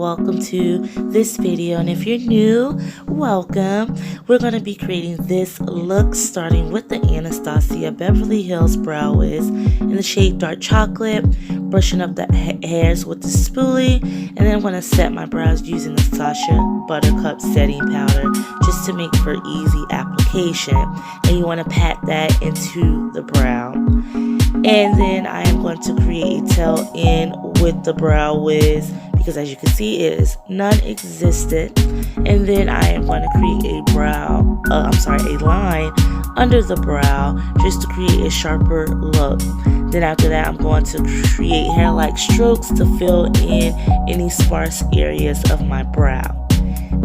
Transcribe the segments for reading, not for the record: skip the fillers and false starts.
welcome to this video. And if you're new, welcome. We're going to be creating this look starting with the Anastasia Beverly Hills Brow Wiz in the shade Dark Chocolate, brushing up the hairs with the spoolie, and then I'm going to set my brows using the Sacha Buttercup setting powder just to make for easy application. And you want to pat that into the brow. And then I am going to create a tail end with the Brow Wiz because, as you can see, it is non-existent. And then I am going to create a line under the brow just to create a sharper look. Then after that, I'm going to create hair-like strokes to fill in any sparse areas of my brow.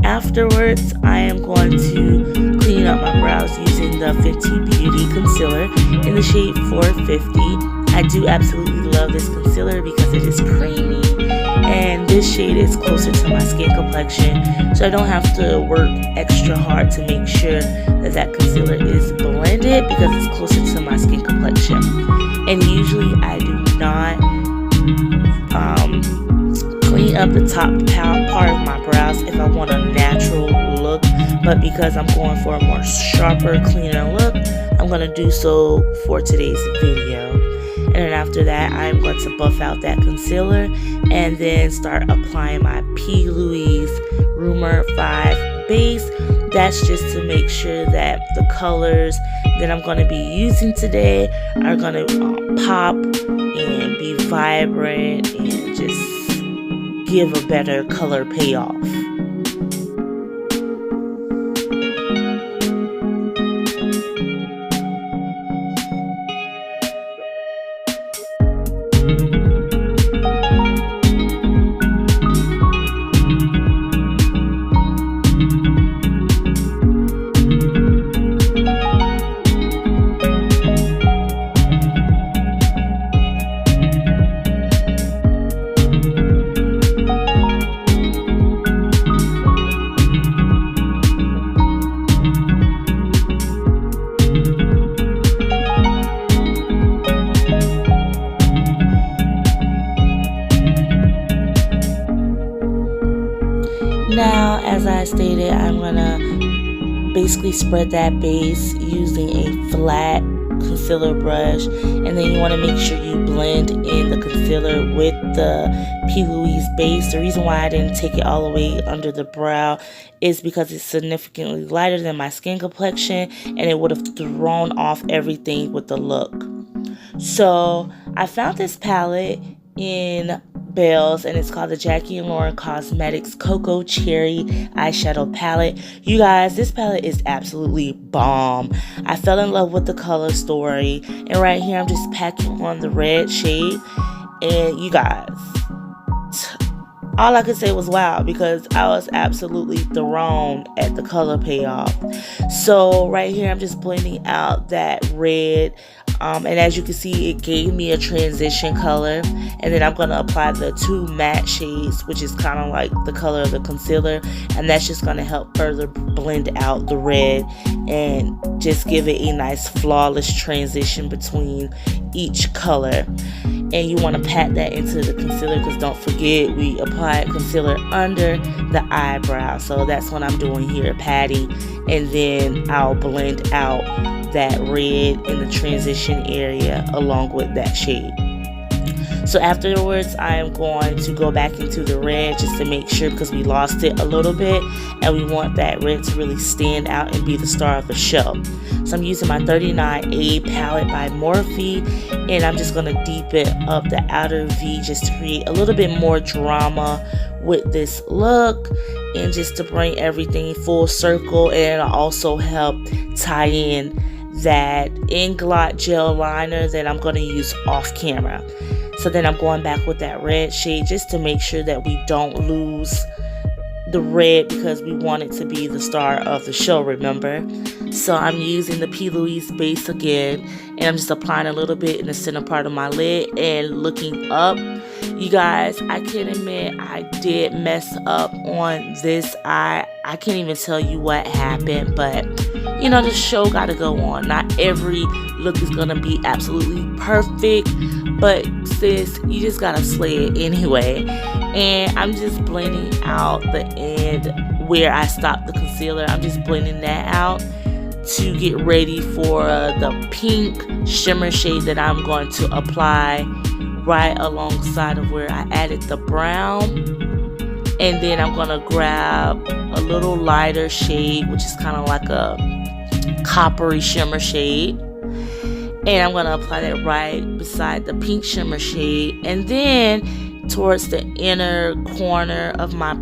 Afterwards, I am going to clean up my brows using the Fenty Beauty Concealer in the shade 450. I do absolutely love this concealer because it is creamy, and this shade is closer to my skin complexion, so I don't have to work extra hard to make sure that that concealer is blended because it's closer to my skin complexion. And usually I do not clean up the top part of my brows if I want a natural look, but because I'm going for a more sharper, cleaner look, I'm going to do so for today's video. And then after that, I'm going to buff out that concealer and then start applying my Louise Rumour 5 base. That's just to make sure that the colors that I'm going to be using today are going to pop and be vibrant and just give a better color payoff. Now, as I stated, I'm gonna basically spread that base using a flat concealer brush, and then you want to make sure you blend in the concealer with the Louise base. The reason why I didn't take it all the way under the brow is because it's significantly lighter than my skin complexion, and it would have thrown off everything with the look. So I found this palette in Bells, and it's called the Jackie and Lauren Cosmetics Cocoa Cherry Eyeshadow Palette. You guys, this palette is absolutely bomb. I fell in love with the color story, and right here I'm just packing on the red shade, and you guys, all I could say was wow, because I was absolutely thrown at the color payoff. So right here I'm just blending out that red, and as you can see, it gave me a transition color. And then I'm going to apply the two matte shades, which is kind of like the color of the concealer, and that's just going to help further blend out the red and just give it a nice flawless transition between each color. And you want to pat that into the concealer, because don't forget, we applied concealer under the eyebrow. So that's what I'm doing here, patting, and then I'll blend out that red in the transition area along with that shade. So afterwards, I am going to go back into the red just to make sure, because we lost it a little bit, and we want that red to really stand out and be the star of the show. So I'm using my 39A palette by Morphe, and I'm just going to deepen up the outer V just to create a little bit more drama with this look, and just to bring everything full circle. And it'll also help tie in that Inglot gel liner that I'm going to use off camera. So then I'm going back with that red shade just to make sure that we don't lose the red, because we want it to be the star of the show, remember? So I'm using the Louise base again, and I'm just applying a little bit in the center part of my lid and looking up. You guys, I can admit I did mess up on this eye. I can't even tell you what happened, but you know, the show gotta go on. Not every look is gonna be absolutely perfect, but sis, you just gotta slay it anyway. And I'm just blending out the end where I stopped the concealer. I'm just blending that out to get ready for the pink shimmer shade that I'm going to apply right alongside of where I added the brown. And then I'm gonna grab a little lighter shade, which is kind of like a coppery shimmer shade, and I'm gonna apply that right beside the pink shimmer shade. And then towards the inner corner of my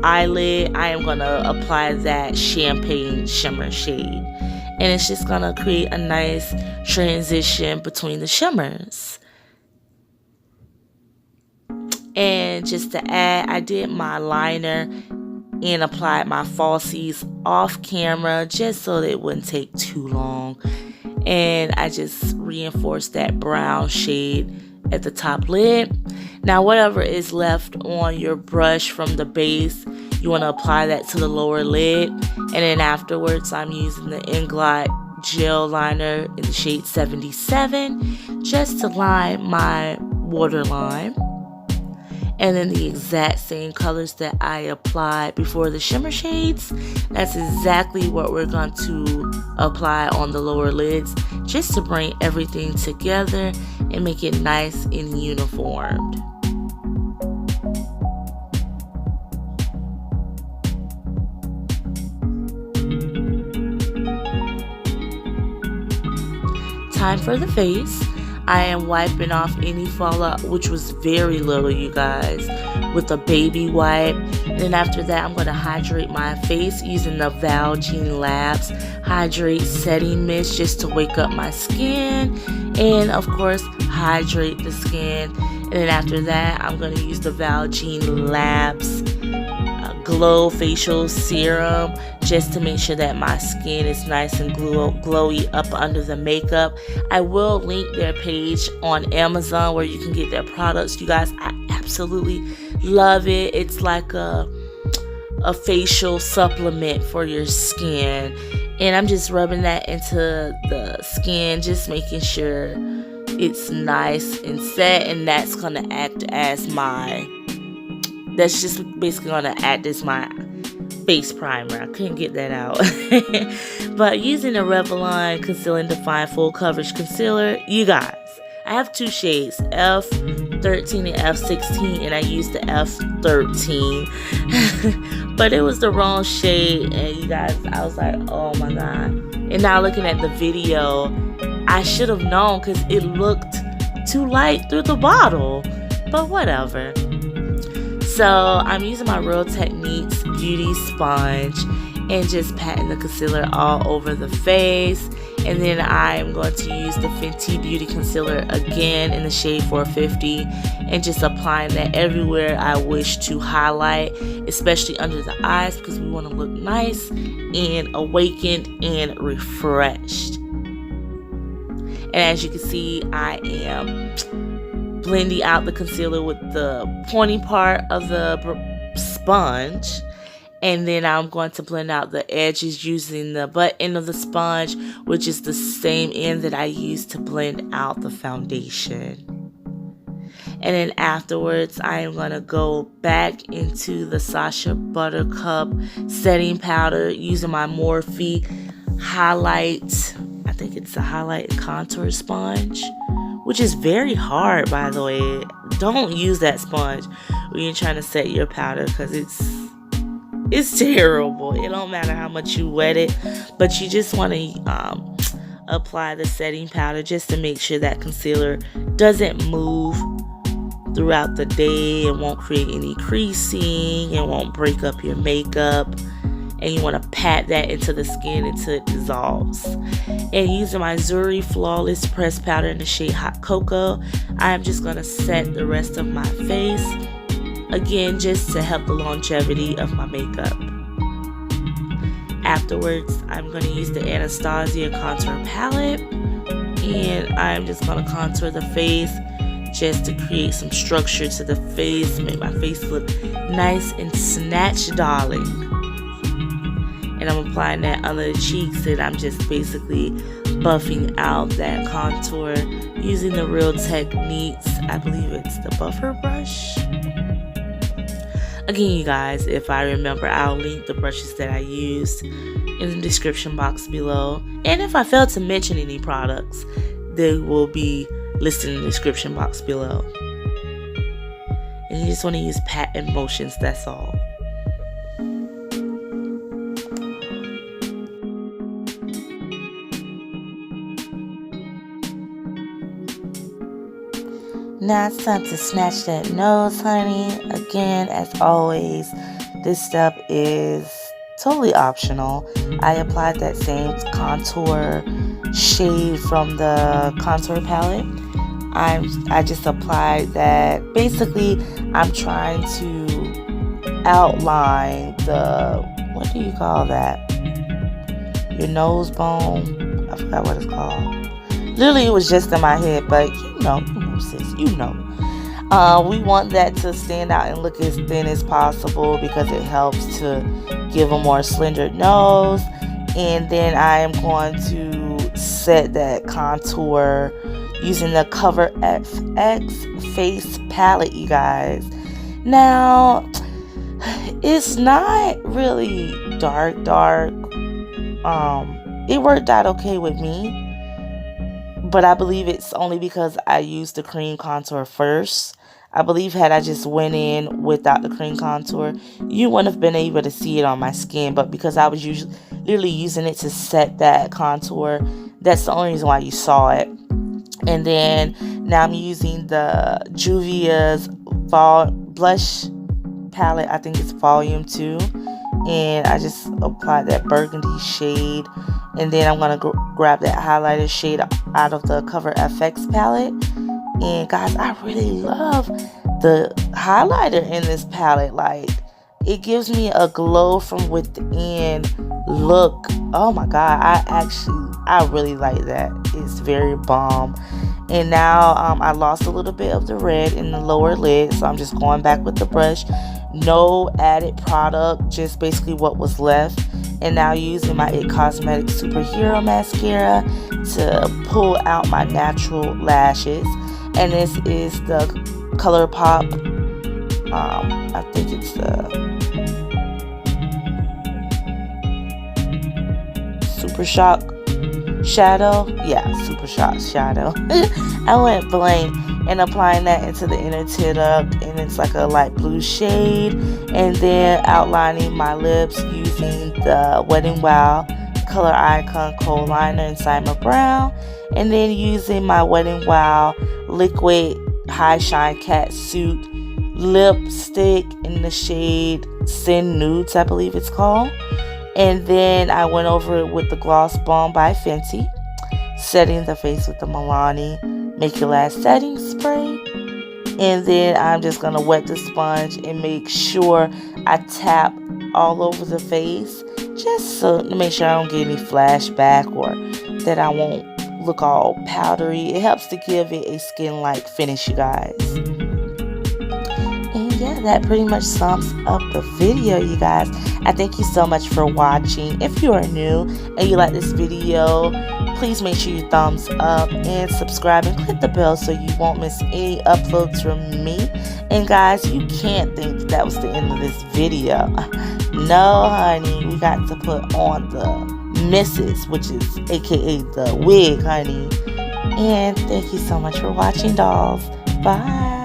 eyelid, I am gonna apply that champagne shimmer shade, and it's just gonna create a nice transition between the shimmers. And just to add, I did my liner and applied my falsies off camera just so that it wouldn't take too long. And I just reinforced that brown shade at the top lid. Now whatever is left on your brush from the base, you want to apply that to the lower lid. And then afterwards, I'm using the Inglot gel liner in the shade 77 just to line my waterline. And then the exact same colors that I applied before the shimmer shades, that's exactly what we're going to apply on the lower lids, just to bring everything together and make it nice and uniformed. Time for the face. I am wiping off any fallout, which was very little, you guys, with a baby wipe. And then after that, I'm going to hydrate my face using the Valjean Labs Hydrate Setting Mist just to wake up my skin and, of course, hydrate the skin. And then after that, I'm going to use the Valjean Labs Glow Facial Serum just to make sure that my skin is nice and glowy up under the makeup. I will link their page on Amazon where you can get their products. You guys, I absolutely love it. It's like a facial supplement for your skin. And I'm just rubbing that into the skin, just making sure it's nice and set. And that's going to act as that's just basically going to act as my face primer. I couldn't get that out. But using the Revlon Conceal and Define Full Coverage Concealer, you guys, I have two shades, F13 and F16, and I used the F13. But it was the wrong shade, and you guys, I was like, oh my god. And now looking at the video, I should have known because it looked too light through the bottle. But whatever. So I'm using my Real Techniques Beauty Sponge and just patting the concealer all over the face. And then I'm going to use the Fenty Beauty Concealer again in the shade 450 and just applying that everywhere I wish to highlight, especially under the eyes, because we want to look nice and awakened and refreshed. And as you can see, I am blending out the concealer with the pointy part of the sponge, and then I'm going to blend out the edges using the butt end of the sponge, which is the same end that I used to blend out the foundation. And then afterwards, I am going to go back into the Sacha Buttercup setting powder using my Morphe highlight, I think it's a highlight and contour sponge, which is very hard, by the way. Don't use that sponge when you're trying to set your powder because it's terrible. It don't matter how much you wet it, but you just want to apply the setting powder just to make sure that concealer doesn't move throughout the day. It won't create any creasing. It won't break up your makeup. And you want to pat that into the skin until it dissolves. And using my Zuri Flawless Pressed Powder in the shade Hot Cocoa, I'm just going to set the rest of my face. Again, just to help the longevity of my makeup. Afterwards, I'm going to use the Anastasia Contour Palette. And I'm just going to contour the face just to create some structure to the face. Make my face look nice and snatched, darling. And I'm applying that under the cheeks, and I'm just basically buffing out that contour using the Real Techniques, I believe it's the buffer brush. Again, you guys, if I remember, I'll link the brushes that I used in the description box below. And if I fail to mention any products, they will be listed in the description box below. And you just want to use pat and motions, that's all. Now it's time to snatch that nose, honey. Again, as always, this step is totally optional. I applied that same contour shade from the contour palette. I just applied that. Basically, I'm trying to outline the, what do you call that? Your nose bone. I forgot what it's called. Literally, it was just in my head, but you know, sis, you know. We want that to stand out and look as thin as possible because it helps to give a more slender nose. And then I am going to set that contour using the Cover FX Face Palette, you guys. Now, it's not really dark. It worked out okay with me. But I believe it's only because I used the cream contour first. I believe had I just went in without the cream contour, you wouldn't have been able to see it on my skin. But because I was literally using it to set that contour, that's the only reason why you saw it. And then now I'm using the Juvia's blush palette. I think it's volume 2. And I just applied that burgundy shade. And then I'm going to grab that highlighter shade out of the Cover FX palette. And guys, I really love the highlighter in this palette. Like, it gives me a glow from within look. Oh my god, I really like that. It's very bomb. And now I lost a little bit of the red in the lower lid, so I'm just going back with the brush. No added product, just basically what was left. And now using my It Cosmetics Superhero Mascara to pull out my natural lashes. And this is the Colourpop. I think it's the Super Shock Shadow. Yeah, Super Shock Shadow. I went blank. And applying that into the inner tear duct, and it's like a light blue shade. And then outlining my lips using the Wet n Wild Color Icon Kohl liner in Simma brown. And then using my Wet n Wild liquid high shine catsuit lipstick in the shade Sin Nudes, I believe it's called. And then I went over it with the Gloss Bomb by Fenty, setting the face with the Milani Make Your Last Setting spray. And then I'm just going to wet the sponge and make sure I tap all over the face, just so to make sure I don't get any flashback or that I won't look all powdery. It helps to give it a skin-like finish, you guys. And yeah, that pretty much sums up the video, you guys. I thank you so much for watching. If you are new and you like this video, please make sure you thumbs up and subscribe and click the bell so you won't miss any uploads from me. And guys, you can't think that was the end of this video. No, honey, we got to put on the missus, which is aka the wig, honey. And thank you so much for watching, dolls. Bye.